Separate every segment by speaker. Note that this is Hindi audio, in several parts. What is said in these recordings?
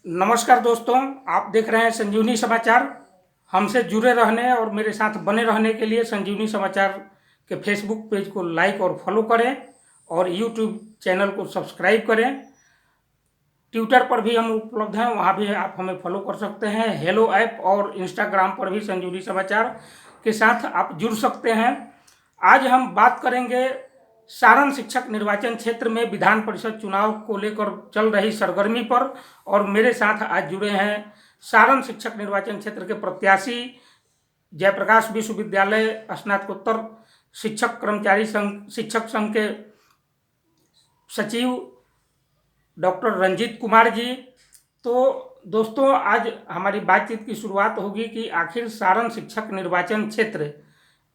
Speaker 1: नमस्कार दोस्तों, आप देख रहे हैं संजीवनी समाचार। हमसे जुड़े रहने और मेरे साथ बने रहने के लिए संजीवनी समाचार के फेसबुक पेज को लाइक और फॉलो करें और यूट्यूब चैनल को सब्सक्राइब करें। ट्विटर पर भी हम उपलब्ध हैं, वहां भी आप हमें फॉलो कर सकते हैं। हेलो ऐप और इंस्टाग्राम पर भी संजीवनी समाचार के साथ आप जुड़ सकते हैं। आज हम बात करेंगे सारण शिक्षक निर्वाचन क्षेत्र में विधान परिषद चुनाव को लेकर चल रही सरगर्मी पर, और मेरे साथ आज जुड़े हैं सारण शिक्षक निर्वाचन क्षेत्र के प्रत्याशी, जयप्रकाश विश्वविद्यालय स्नातकोत्तर शिक्षक कर्मचारी संघ शिक्षक संघ के सचिव डॉक्टर रंजीत कुमार जी। तो दोस्तों, आज हमारी बातचीत की शुरुआत होगी कि आखिर सारण शिक्षक निर्वाचन क्षेत्र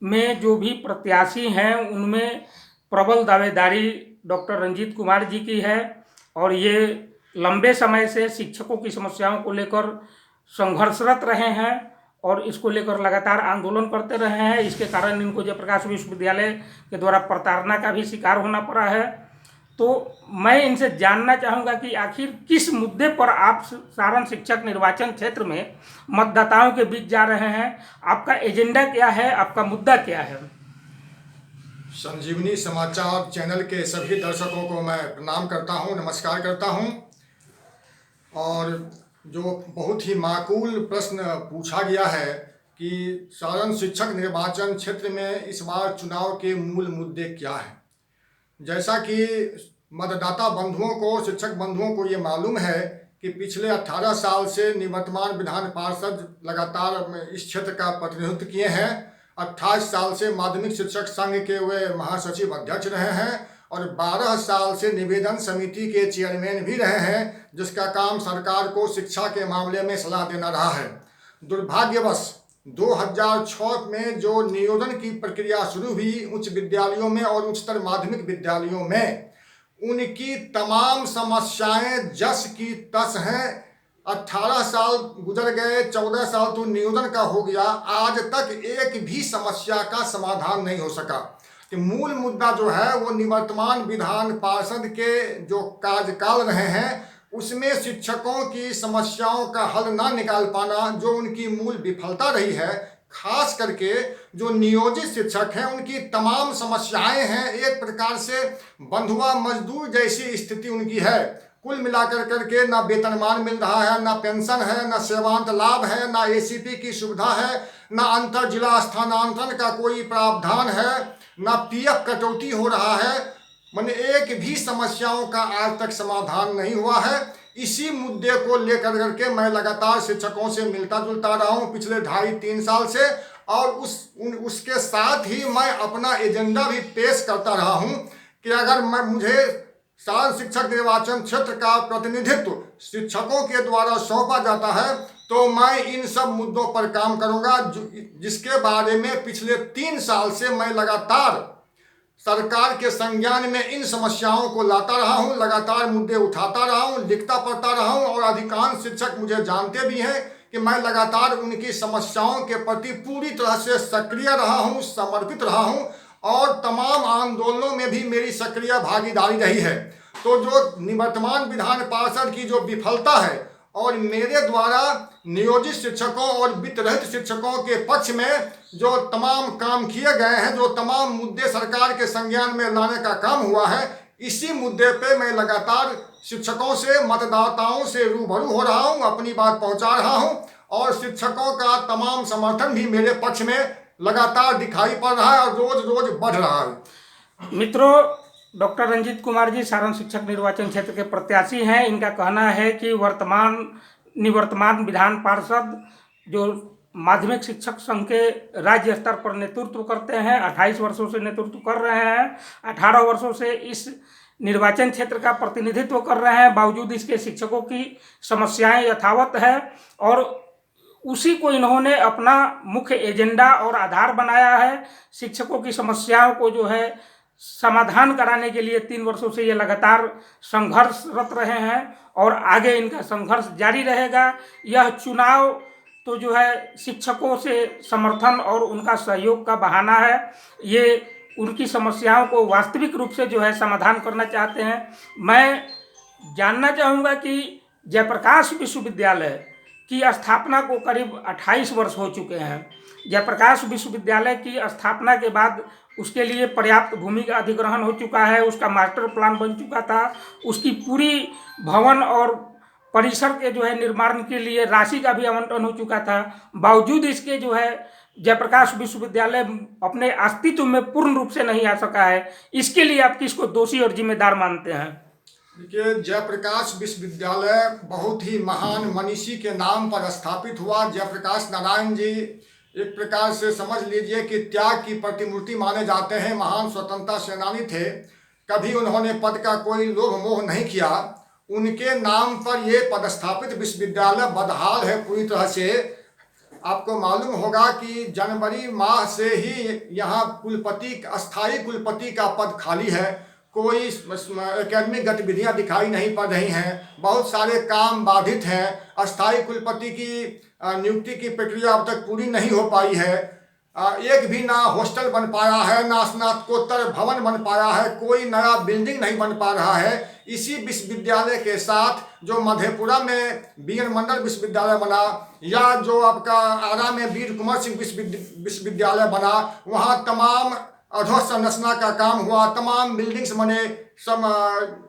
Speaker 1: में जो भी प्रत्याशी हैं उनमें प्रबल दावेदारी डॉक्टर रंजीत कुमार जी की है, और ये लंबे समय से शिक्षकों की समस्याओं को लेकर संघर्षरत रहे हैं और इसको लेकर लगातार आंदोलन करते रहे हैं। इसके कारण इनको जयप्रकाश विश्वविद्यालय के द्वारा प्रताड़ना का भी शिकार होना पड़ा है। तो मैं इनसे जानना चाहूँगा कि आखिर किस मुद्दे पर आप सारण शिक्षक निर्वाचन क्षेत्र में मतदाताओं के बीच जा रहे हैं, आपका एजेंडा क्या है, आपका मुद्दा क्या है।
Speaker 2: संजीवनी समाचार चैनल के सभी दर्शकों को मैं प्रणाम करता हूं, नमस्कार करता हूं। और जो बहुत ही माकूल प्रश्न पूछा गया है कि सारण शिक्षक निर्वाचन क्षेत्र में इस बार चुनाव के मूल मुद्दे क्या हैं। जैसा कि मतदाता बंधुओं को, शिक्षक बंधुओं को ये मालूम है कि पिछले 18 साल से निवर्तमान विधान पार्षद लगातार इस क्षेत्र का प्रतिनिधित्व किए हैं। 28 साल से माध्यमिक शिक्षक संघ के वे महासचिव अध्यक्ष रहे हैं और 12 साल से निवेदन समिति के चेयरमैन भी रहे हैं, जिसका काम सरकार को शिक्षा के मामले में सलाह देना रहा है। दुर्भाग्यवश 2006 में जो नियोजन की प्रक्रिया शुरू हुई उच्च विद्यालयों में और उच्चतर माध्यमिक विद्यालयों में, उनकी तमाम समस्याएं जस की तस हैं। 18 साल गुजर गए, 14 साल तो नियोजन का हो गया, आज तक एक भी समस्या का समाधान नहीं हो सका। कि मूल मुद्दा जो है वो निवर्तमान विधान पार्षद के जो कार्यकाल रहे हैं उसमें शिक्षकों की समस्याओं का हल ना निकाल पाना जो उनकी मूल विफलता रही है। खास करके जो नियोजित शिक्षक हैं उनकी तमाम समस्याएं हैं, एक प्रकार से बंधुआ मजदूर जैसी स्थिति उनकी है। कुल मिलाकर करके ना वेतनमान मिल रहा है, ना पेंशन है, ना सेवांत लाभ है, ना एसीपी की सुविधा है, ना अंतर जिला स्थानांतरण का कोई प्रावधान है, ना पीएफ कटौती हो रहा है। माने एक भी समस्याओं का आज तक समाधान नहीं हुआ है। इसी मुद्दे को लेकर करके मैं लगातार शिक्षकों से मिलता जुलता रहा हूँ पिछले 2.5-3 साल से, और उसके साथ ही मैं अपना एजेंडा भी पेश करता रहा हूँ कि अगर मुझे सारण शिक्षक निर्वाचन क्षेत्र का प्रतिनिधित्व शिक्षकों के द्वारा सौंपा जाता है तो मैं इन सब मुद्दों पर काम करूंगा, जिसके बारे में पिछले 3 साल से मैं लगातार सरकार के संज्ञान में इन समस्याओं को लाता रहा हूं, लगातार मुद्दे उठाता रहा हूं, लिखता पढ़ता रहा हूं, और अधिकांश शिक्षक मुझे जानते भी हैं कि मैं लगातार उनकी समस्याओं के प्रति पूरी तरह से सक्रिय रहा हूं, समर्पित रहा हूं, और तमाम आंदोलनों में भी मेरी सक्रिय भागीदारी रही है। तो जो निवर्तमान विधान पार्षद की जो विफलता है और मेरे द्वारा नियोजित शिक्षकों और वित्त रहित शिक्षकों के पक्ष में जो तमाम काम किए गए हैं, जो तमाम मुद्दे सरकार के संज्ञान में लाने का काम हुआ है, इसी मुद्दे पे मैं लगातार शिक्षकों से, मतदाताओं से रूबरू हो रहा हूं, अपनी बात पहुंचा रहा हूं, और शिक्षकों का तमाम समर्थन भी मेरे पक्ष में लगातार दिखाई पड़ रहा है और रोज रोज बढ़ रहा है।
Speaker 1: मित्रों, डॉक्टर रंजीत कुमार जी सारण शिक्षक निर्वाचन क्षेत्र के प्रत्याशी हैं। इनका कहना है कि निवर्तमान विधान पार्षद जो माध्यमिक शिक्षक संघ के राज्य स्तर पर नेतृत्व करते हैं, 28 वर्षों से नेतृत्व कर रहे हैं, 18 वर्षों से इस निर्वाचन क्षेत्र का प्रतिनिधित्व कर रहे हैं, बावजूद इसके शिक्षकों की समस्याएं यथावत है, और उसी को इन्होंने अपना मुख्य एजेंडा और आधार बनाया है। शिक्षकों की समस्याओं को जो है समाधान कराने के लिए 3 वर्षों से ये लगातार संघर्षरत रहे हैं और आगे इनका संघर्ष जारी रहेगा। यह चुनाव तो जो है शिक्षकों से समर्थन और उनका सहयोग का बहाना है। ये उनकी समस्याओं को वास्तविक रूप से जो है समाधान करना चाहते हैं। मैं जानना चाहूँगा कि जयप्रकाश विश्वविद्यालय की स्थापना को करीब 28 वर्ष हो चुके हैं। जयप्रकाश विश्वविद्यालय की स्थापना के बाद उसके लिए पर्याप्त भूमि का अधिग्रहण हो चुका है, उसका मास्टर प्लान बन चुका था, उसकी पूरी भवन और परिसर के जो है निर्माण के लिए राशि का भी आवंटन हो चुका था। बावजूद इसके जो है जयप्रकाश विश्वविद्यालय अपने अस्तित्व में पूर्ण रूप से नहीं आ सका है। इसके लिए आप किसको दोषी और जिम्मेदार मानते हैं?
Speaker 2: देखिए, जयप्रकाश विश्वविद्यालय बहुत ही महान मनीषी के नाम पर स्थापित हुआ। जयप्रकाश नारायण जी एक प्रकार से समझ लीजिए कि त्याग की प्रतिमूर्ति माने जाते हैं। महान स्वतंत्रता सेनानी थे, कभी उन्होंने पद का कोई लोभ मोह नहीं किया। उनके नाम पर ये पदस्थापित विश्वविद्यालय बदहाल है पूरी तरह से। आपको मालूम होगा कि जनवरी माह से ही यहाँ कुलपति, अस्थायी कुलपति का पद खाली है। कोई एकेडमिक गतिविधियां दिखाई नहीं पड़ रही हैं, बहुत सारे काम बाधित हैं। अस्थायी कुलपति की नियुक्ति की प्रक्रिया अब तक पूरी नहीं हो पाई है। एक भी ना हॉस्टल बन पाया है, ना स्नातकोत्तर भवन बन पाया है, कोई नया बिल्डिंग नहीं बन पा रहा है। इसी विश्वविद्यालय के साथ जो मधेपुरा में बीएन मंडल विश्वविद्यालय बना, या जो आपका आरा में वीर कुंवर सिंह विश्वविद्यालय बना, वहाँ तमाम अधोसंरचना का काम हुआ, तमाम बिल्डिंग्स बने, सब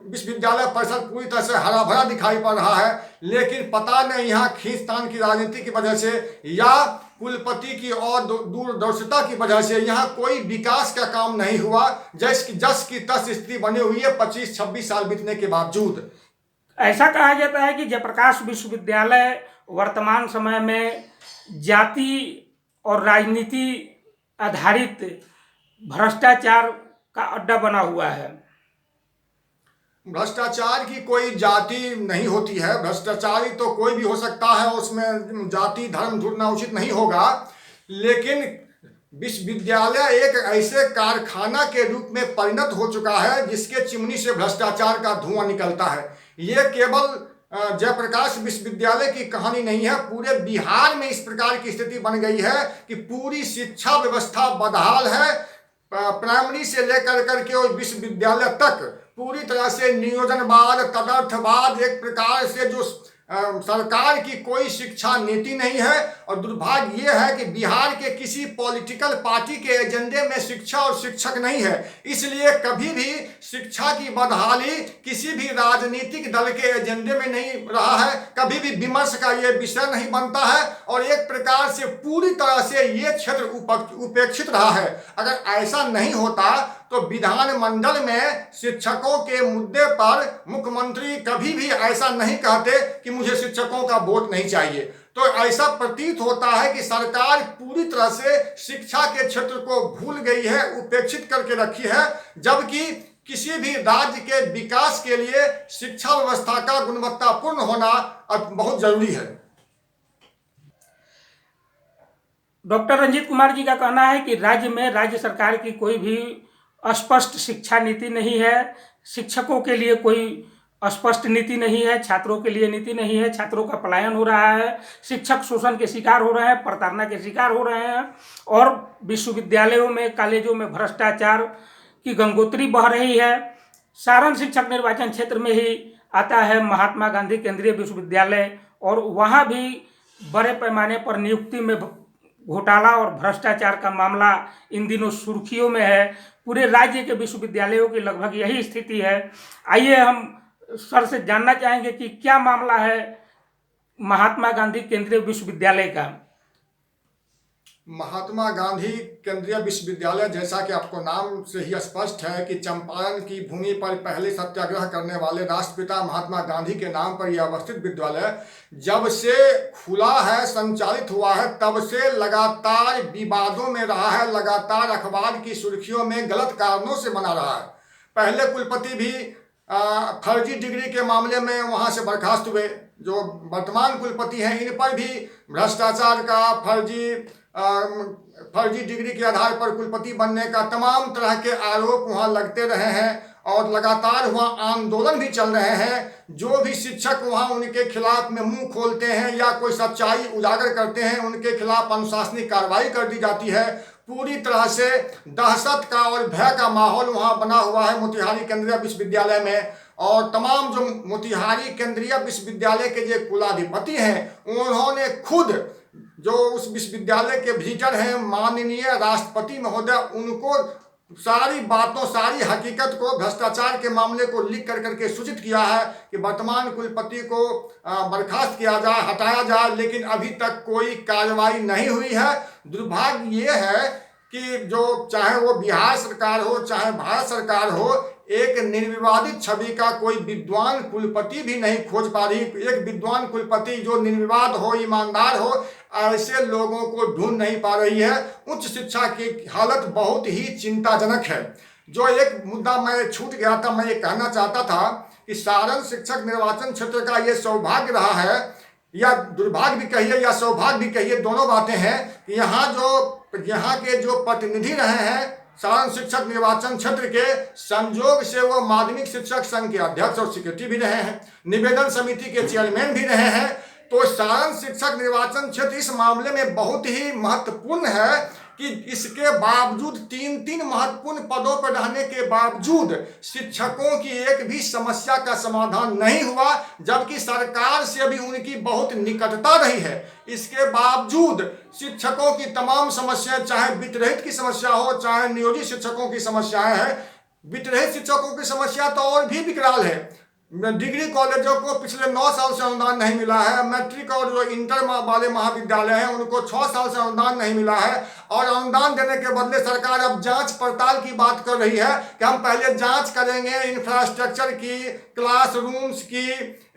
Speaker 2: विश्वविद्यालय परिसर पूरी तरह से हरा भरा दिखाई पड़ रहा है। लेकिन पता नहीं यहाँ खींचतान की राजनीति की वजह से या कुलपति की और दूरदर्शिता की वजह से यहाँ कोई विकास का काम नहीं हुआ। जस की तस स्थिति बनी हुई है 25-26 साल बीतने के बावजूद।
Speaker 1: ऐसा कहा जाता है कि जयप्रकाश विश्वविद्यालय वर्तमान समय में जाति और राजनीति आधारित भ्रष्टाचार का अड्डा बना हुआ है।
Speaker 2: भ्रष्टाचार की कोई जाति नहीं होती है। भ्रष्टाचारी तो कोई भी हो सकता है, उसमें जाति धर्म ढूंढना उचित नहीं होगा। लेकिन विश्वविद्यालय एक ऐसे कारखाना के रूप में परिणत हो चुका है जिसके चिमनी से भ्रष्टाचार का धुआं निकलता है। ये केवल जयप्रकाश विश्वविद्यालय की कहानी नहीं है, पूरे बिहार में इस प्रकार की स्थिति बन गई है कि पूरी शिक्षा व्यवस्था बदहाल है। प्राइमरी से लेकर करके और विश्वविद्यालय तक पूरी तरह से नियोजनवाद, तदर्थवाद, एक प्रकार से जो सरकार की कोई शिक्षा नीति नहीं है। और दुर्भाग्य ये है कि बिहार के किसी पॉलिटिकल पार्टी के एजेंडे में शिक्षा और शिक्षक नहीं है। इसलिए कभी भी शिक्षा की बदहाली किसी भी राजनीतिक दल के एजेंडे में नहीं रहा है, कभी भी विमर्श का ये विषय नहीं बनता है। और एक प्रकार से पूरी तरह से ये क्षेत्र उपेक्षित रहा है। अगर ऐसा नहीं होता तो विधानमंडल में शिक्षकों के मुद्दे पर मुख्यमंत्री कभी भी ऐसा नहीं कहते कि मुझे शिक्षकों का वोट नहीं चाहिए। तो ऐसा प्रतीत होता है कि सरकार पूरी तरह से शिक्षा के क्षेत्र को भूल गई है, उपेक्षित करके रखी है। जबकि किसी भी राज्य के विकास के लिए शिक्षा व्यवस्था का गुणवत्तापूर्ण होना बहुत जरूरी है।
Speaker 1: डॉक्टर रंजीत कुमार जी का कहना है कि राज्य में राज्य सरकार की कोई भी स्पष्ट शिक्षा नीति नहीं है। शिक्षकों के लिए कोई स्पष्ट नीति नहीं है, छात्रों के लिए नीति नहीं है। छात्रों का पलायन हो रहा है, शिक्षक शोषण के शिकार हो रहे हैं, प्रताड़ना के शिकार हो रहे हैं। और विश्वविद्यालयों में, कॉलेजों में भ्रष्टाचार की गंगोत्री बह रही है। सारण शिक्षक निर्वाचन क्षेत्र में ही आता है महात्मा गांधी केंद्रीय विश्वविद्यालय, और वहाँ भी बड़े पैमाने पर नियुक्ति में घोटाला और भ्रष्टाचार का मामला इन दिनों सुर्खियों में है। पूरे राज्य के विश्वविद्यालयों की लगभग यही स्थिति है। आइए हम सर से जानना चाहेंगे कि क्या मामला है महात्मा गांधी केंद्रीय विश्वविद्यालय का।
Speaker 2: महात्मा गांधी केंद्रीय विश्वविद्यालय, जैसा कि आपको नाम से ही स्पष्ट है कि चंपारण की भूमि पर पहले सत्याग्रह करने वाले राष्ट्रपिता महात्मा गांधी के नाम पर यह अवस्थित विद्यालय जब से खुला है, संचालित हुआ है, तब से लगातार विवादों में रहा है, लगातार अखबार की सुर्खियों में गलत कारणों से बना रहा है। पहले कुलपति भी फर्जी डिग्री के मामले में वहाँ से बर्खास्त हुए। जो वर्तमान कुलपति हैं, इन पर भी भ्रष्टाचार का, फर्जी डिग्री के आधार पर कुलपति बनने का तमाम तरह के आरोप वहाँ लगते रहे हैं। और लगातार वहाँ आंदोलन भी चल रहे हैं। जो भी शिक्षक वहाँ उनके खिलाफ में मुंह खोलते हैं या कोई सच्चाई उजागर करते हैं, उनके खिलाफ अनुशासनिक कार्रवाई कर दी जाती है। पूरी तरह से दहशत का और भय का माहौल वहाँ बना हुआ है मोतिहारी केंद्रीय विश्वविद्यालय में। और तमाम जो मोतिहारी केंद्रीय विश्वविद्यालय के जो कुलाधिपति हैं उन्होंने खुद जो उस विश्वविद्यालय के विजिटर हैं माननीय राष्ट्रपति महोदय उनको सारी बातों सारी हकीकत को भ्रष्टाचार के मामले को लिख कर करके सूचित किया है कि वर्तमान कुलपति को बर्खास्त किया जाए, हटाया जाए, लेकिन अभी तक कोई कार्रवाई नहीं हुई है। दुर्भाग्य ये है कि जो चाहे वो बिहार सरकार हो चाहे भारत सरकार हो, एक निर्विवादित छवि का कोई विद्वान कुलपति भी नहीं खोज पा रही। एक विद्वान कुलपति जो निर्विवाद हो, ईमानदार हो, ऐसे लोगों को ढूंढ नहीं पा रही है। उच्च शिक्षा की हालत बहुत ही चिंताजनक है। जो एक मुद्दा मैं छूट गया था, मैं ये कहना चाहता था कि सारण शिक्षक निर्वाचन क्षेत्र का ये सौभाग्य रहा है, या दुर्भाग्य भी कहिए या सौभाग्य भी कहिए, दोनों बातें हैं कि यहाँ के जो प्रतिनिधि रहे हैं सारण शिक्षक निर्वाचन क्षेत्र के, संजोग से वो माध्यमिक शिक्षक संघ के अध्यक्ष और सेक्रेटरी भी रहे हैं, निवेदन समिति के चेयरमैन भी रहे हैं। तो सारण शिक्षक निर्वाचन क्षेत्र इस मामले में बहुत ही महत्वपूर्ण है कि इसके बावजूद तीन महत्वपूर्ण पदों पर रहने के बावजूद शिक्षकों की एक भी समस्या का समाधान नहीं हुआ, जबकि सरकार से भी उनकी बहुत निकटता रही है। इसके बावजूद शिक्षकों की तमाम समस्याएं, चाहे वित्तरहित की समस्या हो चाहे नियोजित शिक्षकों की समस्याएं हैं। वित्तरहित शिक्षकों की समस्या तो और भी विकराल है। डिग्री कॉलेजों को पिछले 9 साल से अनुदान नहीं मिला है। मैट्रिक और जो इंटर वाले महाविद्यालय हैं उनको 6 साल से अनुदान नहीं मिला है, और अनुदान देने के बदले सरकार अब जांच पड़ताल की बात कर रही है कि हम पहले जांच करेंगे इंफ्रास्ट्रक्चर की, क्लासरूम्स की,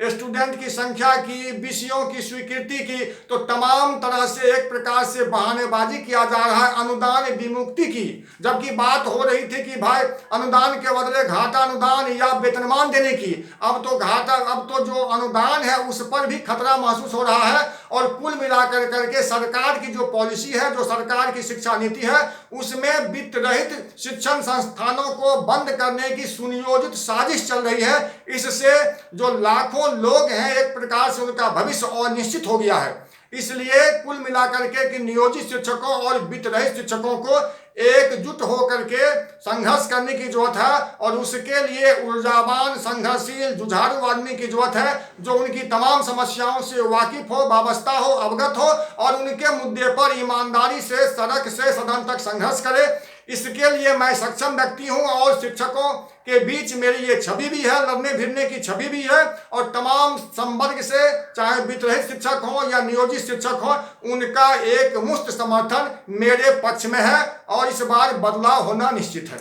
Speaker 2: स्टूडेंट की संख्या की, विषयों की स्वीकृति की। तो तमाम तरह से एक प्रकार से बहानेबाजी किया जा रहा है अनुदान विमुक्ति की, जबकि बात हो रही थी कि भाई अनुदान के बदले घाटा अनुदान या वेतनमान देने की। अब तो जो अनुदान है उस पर भी खतरा महसूस हो रहा है। और कुल मिलाकर करके सरकार की जो पॉलिसी है, जो सरकार की शिक्षा नीति है, उसमें वित्त रहित शिक्षण संस्थानों को बंद करने की सुनियोजित साजिश चल रही है। इससे जो लाखों लोग हैं एक प्रकार से उनका भविष्य अनिश्चित हो गया है। इसलिए कुल मिलाकर के कि नियोजित शिक्षकों और वित्त रहित शिक्षकों को एकजुट होकर के संघर्ष करने की जरूरत है, और उसके लिए ऊर्जावान, संघर्षशील, जुझारू आदमी की जरूरत है जो उनकी तमाम समस्याओं से वाकिफ हो, वाबस्ता हो, अवगत हो, और उनके मुद्दे पर ईमानदारी से सड़क से सदन तक संघर्ष करे। इसके लिए मैं सक्षम व्यक्ति हूं, और शिक्षकों के बीच मेरी ये छवि भी है, लड़ने भिड़ने की छवि भी है, और तमाम संवर्ग से, चाहे वित्तरहित शिक्षक हो या नियोजित शिक्षक हो, उनका एक मुक्त समर्थन मेरे पक्ष में है, और इस बार बदलाव होना निश्चित है।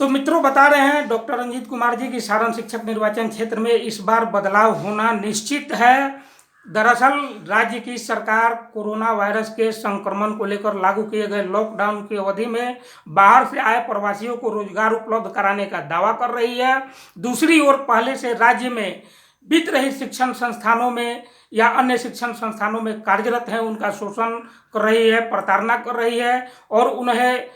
Speaker 1: तो मित्रों, बता रहे हैं डॉक्टर रंजीत कुमार जी की सारण शिक्षक निर्वाचन क्षेत्र में इस बार बदलाव होना निश्चित है। दरअसल राज्य की सरकार कोरोना वायरस के संक्रमण को लेकर लागू किए गए लॉकडाउन की अवधि में बाहर से आए प्रवासियों को रोजगार उपलब्ध कराने का दावा कर रही है। दूसरी ओर पहले से राज्य में वित्त रहित शिक्षण संस्थानों में या अन्य शिक्षण संस्थानों में कार्यरत हैं उनका शोषण कर रही है, प्रताड़ना कर रही है, और उन्हें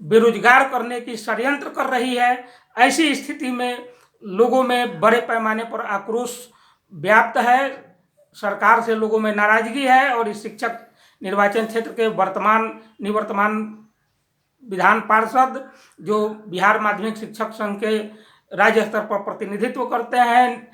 Speaker 1: बेरोजगार करने की षड्यंत्र कर रही है। ऐसी स्थिति में लोगों में बड़े पैमाने पर आक्रोश व्याप्त है, सरकार से लोगों में नाराजगी है, और इस शिक्षक निर्वाचन क्षेत्र के निवर्तमान विधान पार्षद जो बिहार माध्यमिक शिक्षक संघ के राज्य स्तर पर प्रतिनिधित्व करते हैं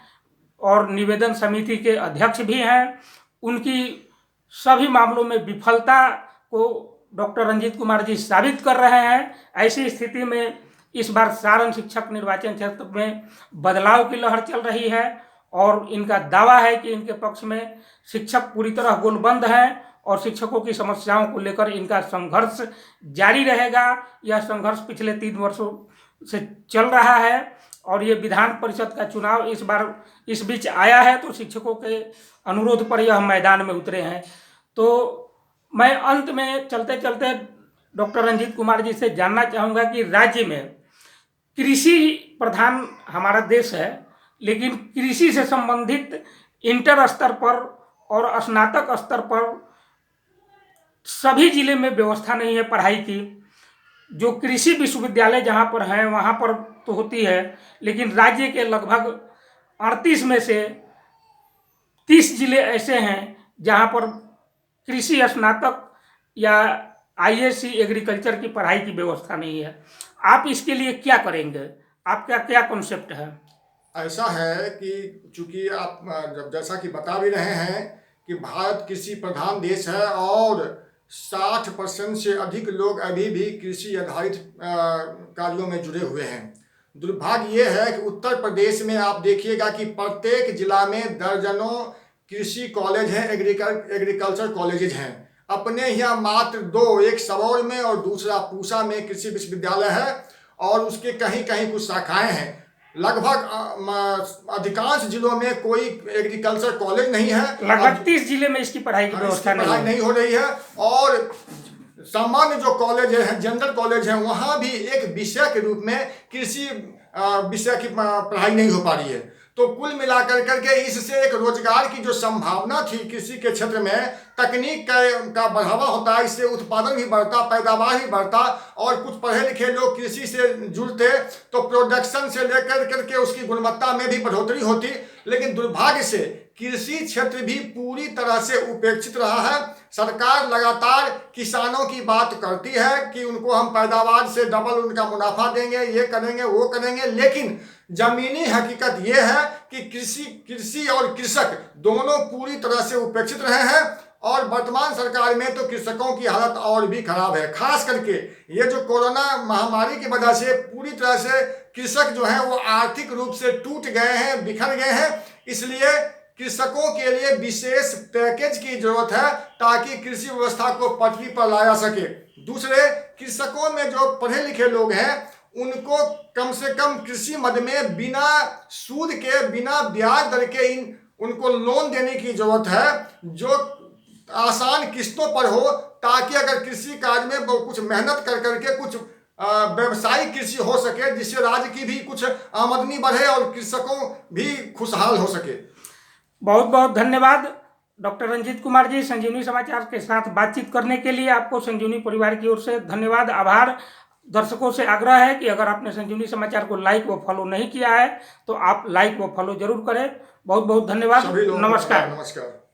Speaker 1: और निवेदन समिति के अध्यक्ष भी हैं, उनकी सभी मामलों में विफलता को डॉक्टर रंजीत कुमार जी साबित कर रहे हैं। ऐसी स्थिति में इस बार सारण शिक्षक निर्वाचन क्षेत्र में बदलाव की लहर चल रही है, और इनका दावा है कि इनके पक्ष में शिक्षक पूरी तरह गोलबंद हैं, और शिक्षकों की समस्याओं को लेकर इनका संघर्ष जारी रहेगा। यह संघर्ष पिछले 3 वर्षों से चल रहा है, और ये विधान परिषद का चुनाव इस बार इस बीच आया है, तो शिक्षकों के अनुरोध पर यह मैदान में उतरे हैं। तो मैं अंत में चलते चलते डॉक्टर रंजीत कुमार जी से जानना चाहूँगा कि राज्य में कृषि प्रधान हमारा देश है, लेकिन कृषि से संबंधित इंटर स्तर पर और स्नातक स्तर पर सभी जिले में व्यवस्था नहीं है पढ़ाई की। जो कृषि विश्वविद्यालय जहाँ पर हैं वहाँ पर तो होती है, लेकिन राज्य के लगभग 38 में से 30 जिले ऐसे हैं जहाँ पर कृषि स्नातक या आईएससी एग्रीकल्चर की पढ़ाई की व्यवस्था नहीं है। आप इसके लिए क्या करेंगे? आपका क्या कॉन्सेप्ट है?
Speaker 2: ऐसा है कि चूंकि आप जब जैसा कि बता भी रहे हैं कि भारत कृषि प्रधान देश है और 60% से अधिक लोग अभी भी कृषि आधारित कार्यों में जुड़े हुए हैं। दुर्भाग्य ये है कि उत्तर प्रदेश में आप देखिएगा कि प्रत्येक जिला में दर्जनों कृषि कॉलेज हैं, एग्रीकल्चर कॉलेजेज हैं। अपने यहाँ मात्र 2, एक सबौर में और दूसरा पूसा में कृषि विश्वविद्यालय है और उसके कहीं कहीं कुछ शाखाएं हैं। लगभग अधिकांश जिलों में कोई एग्रीकल्चर कॉलेज नहीं है।
Speaker 1: लगभग 30 जिले में इसकी पढ़ाई की व्यवस्था
Speaker 2: नहीं हो रही है और सामान्य जो कॉलेज है, जनरल कॉलेज है, वहाँ भी एक विषय के रूप में कृषि विषय की पढ़ाई नहीं हो पा रही है। तो कुल मिलाकर करके इससे एक रोजगार की जो संभावना थी कृषि के क्षेत्र में, तकनीक का बढ़ावा होता है, इससे उत्पादन भी बढ़ता, पैदावार भी बढ़ता और कुछ पढ़े लिखे लोग कृषि से जुड़ते तो प्रोडक्शन से लेकर करके उसकी गुणवत्ता में भी बढ़ोतरी होती। लेकिन दुर्भाग्य से कृषि क्षेत्र भी पूरी तरह से उपेक्षित रहा है। सरकार लगातार किसानों की बात करती है कि उनको हम पैदावार से डबल उनका मुनाफा देंगे, ये करेंगे वो करेंगे, लेकिन जमीनी हकीकत ये है कि कृषि और कृषक दोनों पूरी तरह से उपेक्षित रहे हैं और वर्तमान सरकार में तो कृषकों की हालत और भी खराब है। खास करके ये जो कोरोना महामारी की वजह से पूरी तरह से कृषक जो है वो आर्थिक रूप से टूट गए हैं, बिखर गए हैं। इसलिए कृषकों के लिए विशेष पैकेज की जरूरत है ताकि कृषि व्यवस्था को पटरी पर लाया सके। दूसरे, कृषकों में जो पढ़े लिखे लोग हैं उनको कम से कम कृषि मद में बिना सूद के, बिना ब्याज दर के उनको लोन देने की जरूरत है जो आसान किस्तों पर हो, ताकि अगर कृषि कार्य में कुछ मेहनत कर करके कुछ व्यवसायिक कृषि हो सके, जिससे राज्य की भी कुछ आमदनी बढ़े और कृषकों भी खुशहाल हो सके।
Speaker 1: बहुत बहुत धन्यवाद डॉक्टर रंजीत कुमार जी, संजीवनी समाचार के साथ बातचीत करने के लिए। आपको संजीवनी परिवार की ओर से धन्यवाद, आभार। दर्शकों से आग्रह है कि अगर आपने संजीवनी समाचार को लाइक व फॉलो नहीं किया है तो आप लाइक व फॉलो जरूर करें। बहुत बहुत धन्यवाद।
Speaker 2: सभी लोगों को
Speaker 1: नमस्कार।
Speaker 2: नमस्कार।